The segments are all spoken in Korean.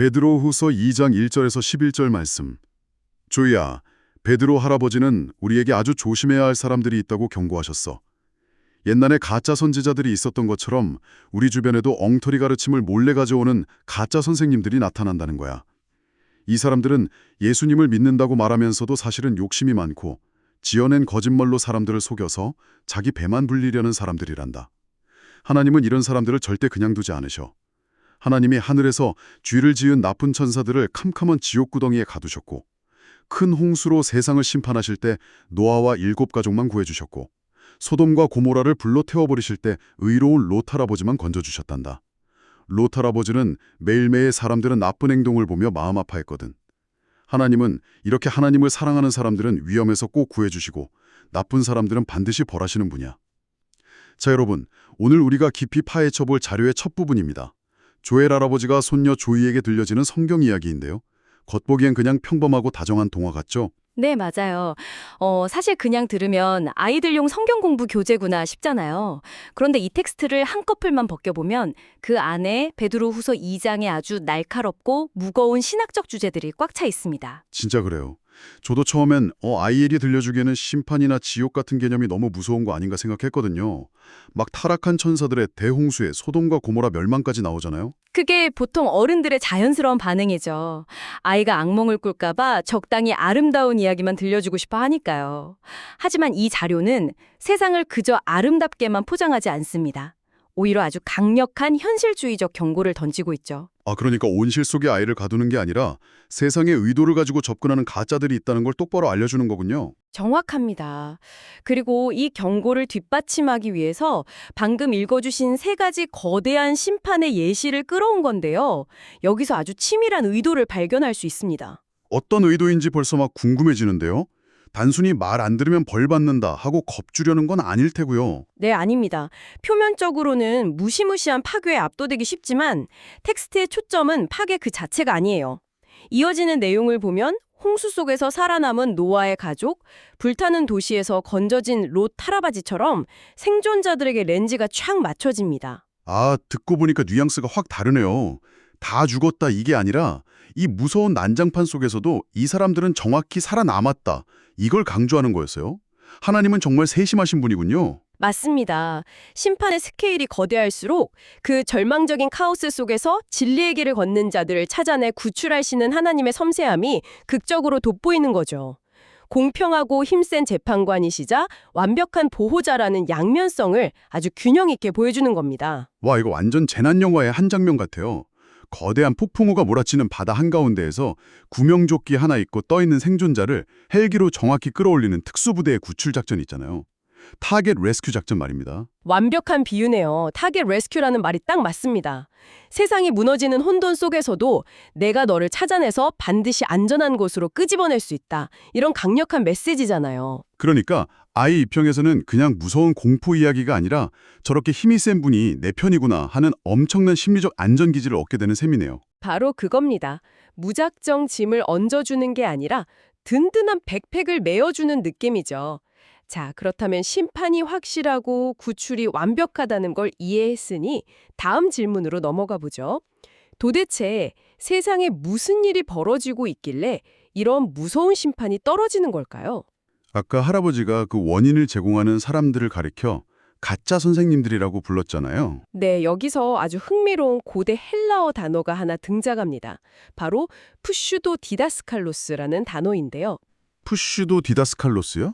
베드로후서 2장 1절에서 11절 말씀. 주야, 베드로 할아버지는 우리에게 아주 조심해야 할 사람들이 있다고 경고하셨어. 옛날에 가짜 선지자들이 있었던 것처럼 우리 주변에도 엉터리 가르침을 몰래 가져오는 가짜 선생님들이 나타난다는 거야. 이 사람들은 예수님을 믿는다고 말하면서도 사실은 욕심이 많고 지어낸 거짓말로 사람들을 속여서 자기 배만 불리려는 사람들이란다. 하나님은 이런 사람들을 절대 그냥 두지 않으셔. 하나님이 하늘에서 죄를 지은 나쁜 천사들을 캄캄한 지옥구덩이에 가두셨고 큰 홍수로 세상을 심판하실 때 노아와 7가족만 구해주셨고 소돔과 고모라를 불로 태워버리실 때 의로운 롯 할아버지만 건져주셨단다. 롯 할아버지는 매일매일 사람들은 나쁜 행동을 보며 마음 아파했거든. 하나님은 이렇게 하나님을 사랑하는 사람들은 위험에서 꼭 구해주시고 나쁜 사람들은 반드시 벌하시는 분이야. 자, 여러분, 오늘 우리가 깊이 파헤쳐볼 자료의 첫 부분입니다. 조엘 할아버지가 손녀 조이에게 들려지는 성경 이야기인데요. 겉보기엔 그냥 평범하고 다정한 동화 같죠? 네, 맞아요. 사실 그냥 들으면 아이들용 성경 공부 교재구나 싶잖아요. 그런데 이 텍스트를 한꺼풀만 벗겨보면 그 안에 베드로후서 2장에 아주 날카롭고 무거운 신학적 주제들이 꽉 차 있습니다. 진짜 그래요. 저도 처음엔 아이에게 들려주기에는 심판이나 지옥 같은 개념이 너무 무서운 거 아닌가 생각했거든요. 막 타락한 천사들의 대홍수에 소돔과 고모라 멸망까지 나오잖아요. 그게 보통 어른들의 자연스러운 반응이죠. 아이가 악몽을 꿀까 봐 적당히 아름다운 이야기만 들려주고 싶어 하니까요. 하지만 이 자료는 세상을 그저 아름답게만 포장하지 않습니다. 오히려 아주 강력한 현실주의적 경고를 던지고 있죠. 그러니까 온실 속에 아이를 가두는 게 아니라 세상의 의도를 가지고 접근하는 가짜들이 있다는 걸 똑바로 알려주는 거군요. 정확합니다. 그리고 이 경고를 뒷받침하기 위해서 방금 읽어주신 3가지 거대한 심판의 예시를 끌어온 건데요. 여기서 아주 치밀한 의도를 발견할 수 있습니다. 어떤 의도인지 벌써 막 궁금해지는데요. 단순히 말 안 들으면 벌 받는다 하고 겁주려는 건 아닐 테고요. 네, 아닙니다. 표면적으로는 무시무시한 파괴에 압도되기 쉽지만 텍스트의 초점은 파괴 그 자체가 아니에요. 이어지는 내용을 보면 홍수 속에서 살아남은 노아의 가족, 불타는 도시에서 건져진 롯 할아버지처럼 생존자들에게 렌즈가 촥 맞춰집니다. 듣고 보니까 뉘앙스가 확 다르네요. 다 죽었다 이게 아니라 이 무서운 난장판 속에서도 이 사람들은 정확히 살아남았다. 이걸 강조하는 거였어요. 하나님은 정말 세심하신 분이군요. 맞습니다. 심판의 스케일이 거대할수록 그 절망적인 카오스 속에서 진리의 길을 걷는 자들을 찾아내 구출하시는 하나님의 섬세함이 극적으로 돋보이는 거죠. 공평하고 힘센 재판관이시자 완벽한 보호자라는 양면성을 아주 균형 있게 보여주는 겁니다. 와, 이거 완전 재난 영화의 한 장면 같아요. 거대한 폭풍우가 몰아치는 바다 한가운데에서 구명조끼 하나 입고 떠있는 생존자를 헬기로 정확히 끌어올리는 특수부대의 구출 작전이 있잖아요. 타겟 레스큐 작전 말입니다. 완벽한 비유네요. 타겟 레스큐라는 말이 딱 맞습니다. 세상이 무너지는 혼돈 속에서도 내가 너를 찾아내서 반드시 안전한 곳으로 끄집어낼 수 있다. 이런 강력한 메시지잖아요. 그러니까 아이 입장에서는 그냥 무서운 공포 이야기가 아니라 저렇게 힘이 센 분이 내 편이구나 하는 엄청난 심리적 안전기지를 얻게 되는 셈이네요. 바로 그겁니다. 무작정 짐을 얹어주는 게 아니라 든든한 백팩을 메어주는 느낌이죠. 자, 그렇다면 심판이 확실하고 구출이 완벽하다는 걸 이해했으니 다음 질문으로 넘어가 보죠. 도대체 세상에 무슨 일이 벌어지고 있길래 이런 무서운 심판이 떨어지는 걸까요? 아까 할아버지가 그 원인을 제공하는 사람들을 가리켜 가짜 선생님들이라고 불렀잖아요. 네, 여기서 아주 흥미로운 고대 헬라어 단어가 하나 등장합니다. 바로 푸슈도 디다스칼로스라는 단어인데요. 푸슈도 디다스칼로스요?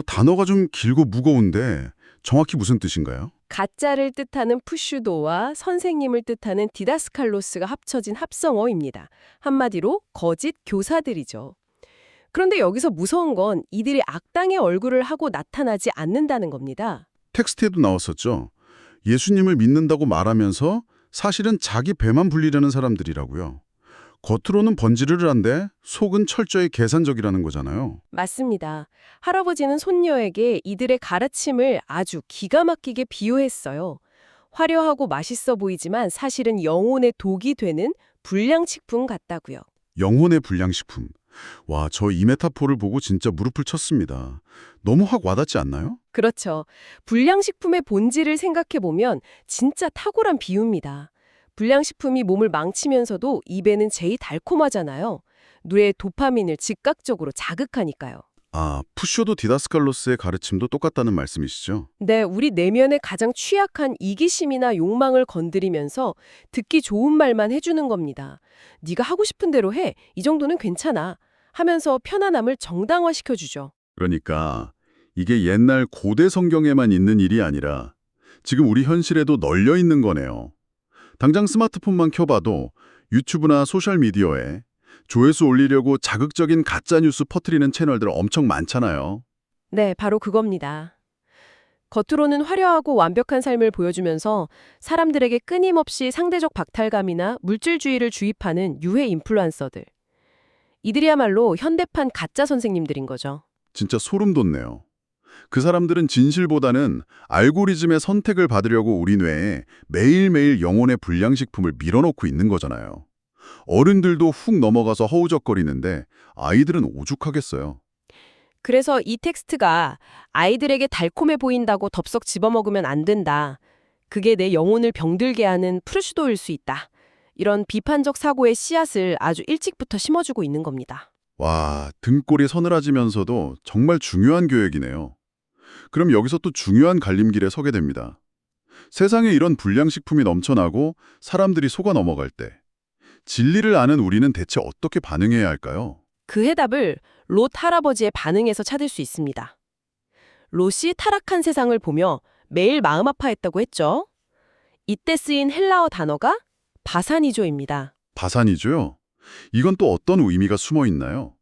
단어가 좀 길고 무거운데 정확히 무슨 뜻인가요? 가짜를 뜻하는 푸슈도와 선생님을 뜻하는 디다스칼로스가 합쳐진 합성어입니다. 한마디로 거짓 교사들이죠. 그런데 여기서 무서운 건 이들이 악당의 얼굴을 하고 나타나지 않는다는 겁니다. 텍스트에도 나왔었죠. 예수님을 믿는다고 말하면서 사실은 자기 배만 불리려는 사람들이라고요. 겉으로는 번지르르한데 속은 철저히 계산적이라는 거잖아요. 맞습니다. 할아버지는 손녀에게 이들의 가르침을 아주 기가 막히게 비유했어요. 화려하고 맛있어 보이지만 사실은 영혼의 독이 되는 불량식품 같다고요. 영혼의 불량식품. 와, 저 이 메타포를 보고 진짜 무릎을 쳤습니다. 너무 확 와닿지 않나요? 그렇죠. 불량식품의 본질을 생각해보면 진짜 탁월한 비유입니다. 불량식품이 몸을 망치면서도 입에는 제일 달콤하잖아요. 뇌의 도파민을 즉각적으로 자극하니까요. 아, 푸쇼도 디다스칼로스의 가르침도 똑같다는 말씀이시죠? 네, 우리 내면의 가장 취약한 이기심이나 욕망을 건드리면서 듣기 좋은 말만 해주는 겁니다. 네가 하고 싶은 대로 해. 이 정도는 괜찮아. 하면서 편안함을 정당화시켜주죠. 그러니까 이게 옛날 고대 성경에만 있는 일이 아니라 지금 우리 현실에도 널려 있는 거네요. 당장 스마트폰만 켜봐도 유튜브나 소셜미디어에 조회수 올리려고 자극적인 가짜뉴스 퍼뜨리는 채널들 엄청 많잖아요. 네, 바로 그겁니다. 겉으로는 화려하고 완벽한 삶을 보여주면서 사람들에게 끊임없이 상대적 박탈감이나 물질주의를 주입하는 유해 인플루언서들. 이들이야말로 현대판 가짜 선생님들인 거죠. 진짜 소름 돋네요. 그 사람들은 진실보다는 알고리즘의 선택을 받으려고 우리 뇌에 매일매일 영혼의 불량식품을 밀어넣고 있는 거잖아요. 어른들도 훅 넘어가서 허우적거리는데 아이들은 오죽하겠어요. 그래서 이 텍스트가 아이들에게 달콤해 보인다고 덥석 집어먹으면 안 된다. 그게 내 영혼을 병들게 하는 프루시도일 수 있다. 이런 비판적 사고의 씨앗을 아주 일찍부터 심어주고 있는 겁니다. 와, 등골이 서늘해지면서도 정말 중요한 교육이네요. 그럼 여기서 또 중요한 갈림길에 서게 됩니다. 세상에 이런 불량식품이 넘쳐나고 사람들이 속아 넘어갈 때 진리를 아는 우리는 대체 어떻게 반응해야 할까요? 그 해답을 롯 할아버지의 반응에서 찾을 수 있습니다. 롯이 타락한 세상을 보며 매일 마음 아파했다고 했죠. 이때 쓰인 헬라어 단어가 바사니조입니다. 바산이죠요? 이건 또 어떤 의미가 숨어 있나요?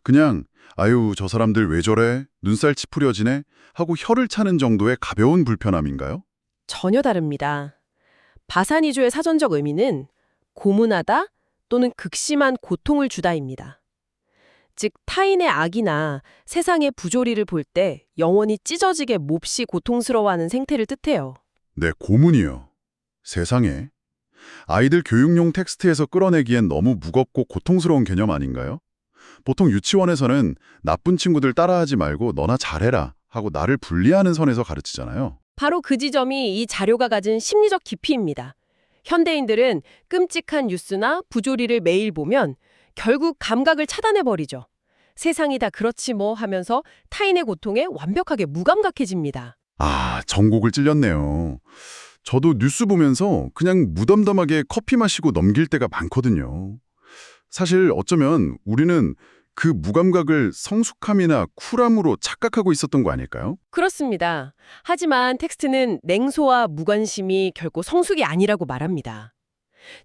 그냥 아유 저 사람들 왜 저래? 눈살 찌푸려지네? 하고 혀를 차는 정도의 가벼운 불편함인가요? 전혀 다릅니다. 바사니조의 사전적 의미는 고문하다 또는 극심한 고통을 주다입니다. 즉 타인의 악이나 세상의 부조리를 볼 때 영원히 찢어지게 몹시 고통스러워하는 생태를 뜻해요. 네, 고문이요. 세상에. 아이들 교육용 텍스트에서 끌어내기엔 너무 무겁고 고통스러운 개념 아닌가요? 보통 유치원에서는 나쁜 친구들 따라하지 말고 너나 잘해라 하고 나를 분리하는 선에서 가르치잖아요. 바로 그 지점이 이 자료가 가진 심리적 깊이입니다. 현대인들은 끔찍한 뉴스나 부조리를 매일 보면 결국 감각을 차단해버리죠. 세상이 다 그렇지 뭐 하면서 타인의 고통에 완벽하게 무감각해집니다. 아, 전곡을 찔렸네요. 저도 뉴스 보면서 그냥 무덤덤하게 커피 마시고 넘길 때가 많거든요. 사실 어쩌면 우리는 그 무감각을 성숙함이나 쿨함으로 착각하고 있었던 거 아닐까요? 그렇습니다. 하지만 텍스트는 냉소와 무관심이 결코 성숙이 아니라고 말합니다.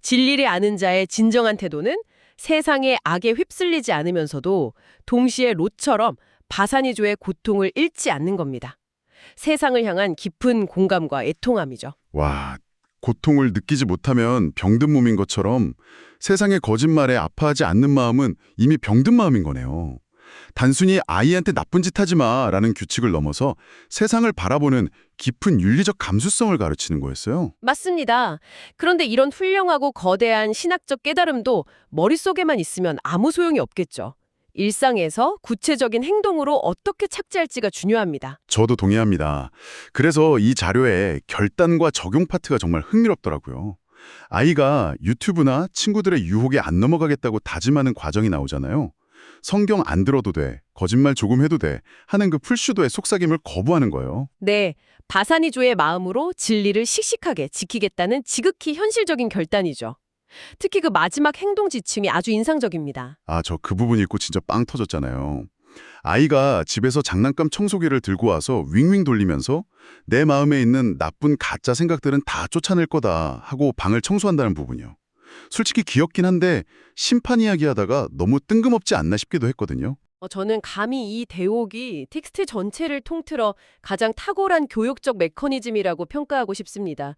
진리를 아는 자의 진정한 태도는 세상의 악에 휩쓸리지 않으면서도 동시에 롯처럼 바사니조의 고통을 잃지 않는 겁니다. 세상을 향한 깊은 공감과 애통함이죠. 와, 고통을 느끼지 못하면 병든 몸인 것처럼 세상의 거짓말에 아파하지 않는 마음은 이미 병든 마음인 거네요. 단순히 아이한테 나쁜 짓 하지 마라는 규칙을 넘어서 세상을 바라보는 깊은 윤리적 감수성을 가르치는 거였어요. 맞습니다. 그런데 이런 훌륭하고 거대한 신학적 깨달음도 머릿속에만 있으면 아무 소용이 없겠죠. 일상에서 구체적인 행동으로 어떻게 착지할지가 중요합니다. 저도 동의합니다. 그래서 이 자료에 결단과 적용 파트가 정말 흥미롭더라고요. 아이가 유튜브나 친구들의 유혹에 안 넘어가겠다고 다짐하는 과정이 나오잖아요. 성경 안 들어도 돼, 거짓말 조금 해도 돼 하는 그 풀슈도의 속삭임을 거부하는 거예요. 네, 바사니조의 마음으로 진리를 씩씩하게 지키겠다는 지극히 현실적인 결단이죠. 특히 그 마지막 행동 지침이 아주 인상적입니다. 아, 저 그 부분 읽고 진짜 빵 터졌잖아요. 아이가 집에서 장난감 청소기를 들고 와서 윙윙 돌리면서 내 마음에 있는 나쁜 가짜 생각들은 다 쫓아낼 거다 하고 방을 청소한다는 부분이요. 솔직히 귀엽긴 한데 심판 이야기하다가 너무 뜬금없지 않나 싶기도 했거든요. 저는 감히 이 대옥이 텍스트 전체를 통틀어 가장 탁월한 교육적 메커니즘이라고 평가하고 싶습니다.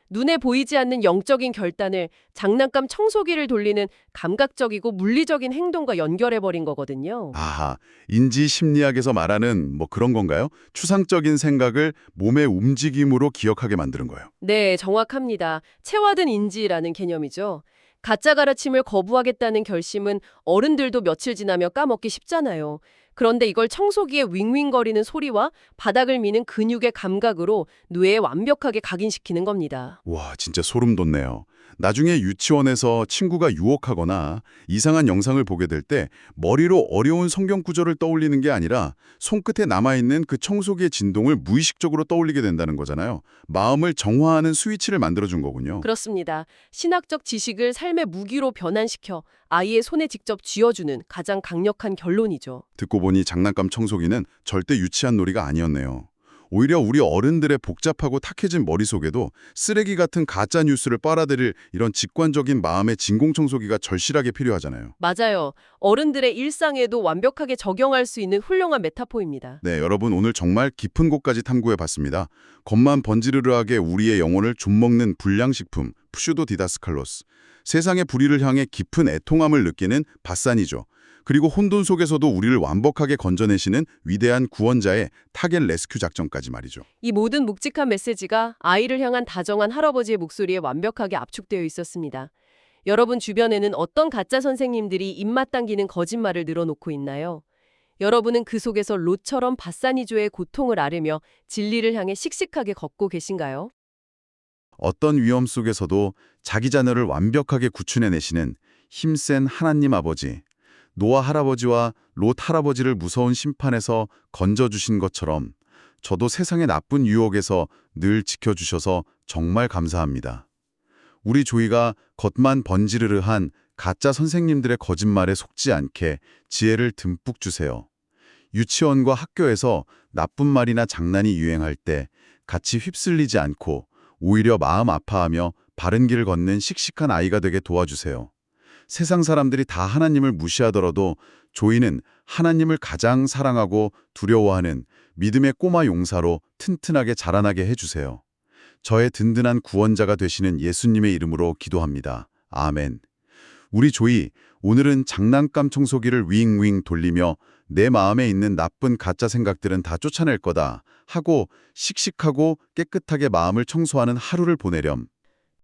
눈에 보이지 않는 영적인 결단을 장난감 청소기를 돌리는 감각적이고 물리적인 행동과 연결해버린 거거든요. 아하, 인지 심리학에서 말하는 뭐 그런 건가요? 추상적인 생각을 몸의 움직임으로 기억하게 만드는 거예요. 네, 정확합니다. 체화된 인지라는 개념이죠. 가짜 가르침을 거부하겠다는 결심은 어른들도 며칠 지나며 까먹기 쉽잖아요. 그런데 이걸 청소기에 윙윙거리는 소리와 바닥을 미는 근육의 감각으로 뇌에 완벽하게 각인시키는 겁니다. 와, 진짜 소름 돋네요. 나중에 유치원에서 친구가 유혹하거나 이상한 영상을 보게 될 때 머리로 어려운 성경 구절을 떠올리는 게 아니라 손끝에 남아있는 그 청소기의 진동을 무의식적으로 떠올리게 된다는 거잖아요. 마음을 정화하는 스위치를 만들어준 거군요. 그렇습니다. 신학적 지식을 삶의 무기로 변환시켜 아이의 손에 직접 쥐어주는 가장 강력한 결론이죠. 듣고 보니 장난감 청소기는 절대 유치한 놀이가 아니었네요. 오히려 우리 어른들의 복잡하고 탁해진 머릿속에도 쓰레기 같은 가짜 뉴스를 빨아들일 이런 직관적인 마음의 진공청소기가 절실하게 필요하잖아요. 맞아요. 어른들의 일상에도 완벽하게 적용할 수 있는 훌륭한 메타포입니다. 네, 여러분 오늘 정말 깊은 곳까지 탐구해봤습니다. 겉만 번지르르하게 우리의 영혼을 좀먹는 불량식품, 푸슈도 디다스칼로스. 세상의 불의를 향해 깊은 애통함을 느끼는 바산이죠. 그리고 혼돈 속에서도 우리를 완벽하게 건져내시는 위대한 구원자의 타겟 레스큐 작전까지 말이죠. 이 모든 묵직한 메시지가 아이를 향한 다정한 할아버지의 목소리에 완벽하게 압축되어 있었습니다. 여러분 주변에는 어떤 가짜 선생님들이 입맛 당기는 거짓말을 늘어놓고 있나요? 여러분은 그 속에서 롯처럼 바사니조의 고통을 앓으며 진리를 향해 씩씩하게 걷고 계신가요? 어떤 위험 속에서도 자기 자녀를 완벽하게 구출해내시는 힘센 하나님 아버지, 노아 할아버지와 롯 할아버지를 무서운 심판에서 건져주신 것처럼 저도 세상의 나쁜 유혹에서 늘 지켜주셔서 정말 감사합니다. 우리 조이가 겉만 번지르르한 가짜 선생님들의 거짓말에 속지 않게 지혜를 듬뿍 주세요. 유치원과 학교에서 나쁜 말이나 장난이 유행할 때 같이 휩쓸리지 않고 오히려 마음 아파하며 바른 길을 걷는 씩씩한 아이가 되게 도와주세요. 세상 사람들이 다 하나님을 무시하더라도 조이는 하나님을 가장 사랑하고 두려워하는 믿음의 꼬마 용사로 튼튼하게 자라나게 해주세요. 저의 든든한 구원자가 되시는 예수님의 이름으로 기도합니다. 아멘. 우리 조이, 오늘은 장난감 청소기를 윙윙 돌리며 내 마음에 있는 나쁜 가짜 생각들은 다 쫓아낼 거다 하고 씩씩하고 깨끗하게 마음을 청소하는 하루를 보내렴.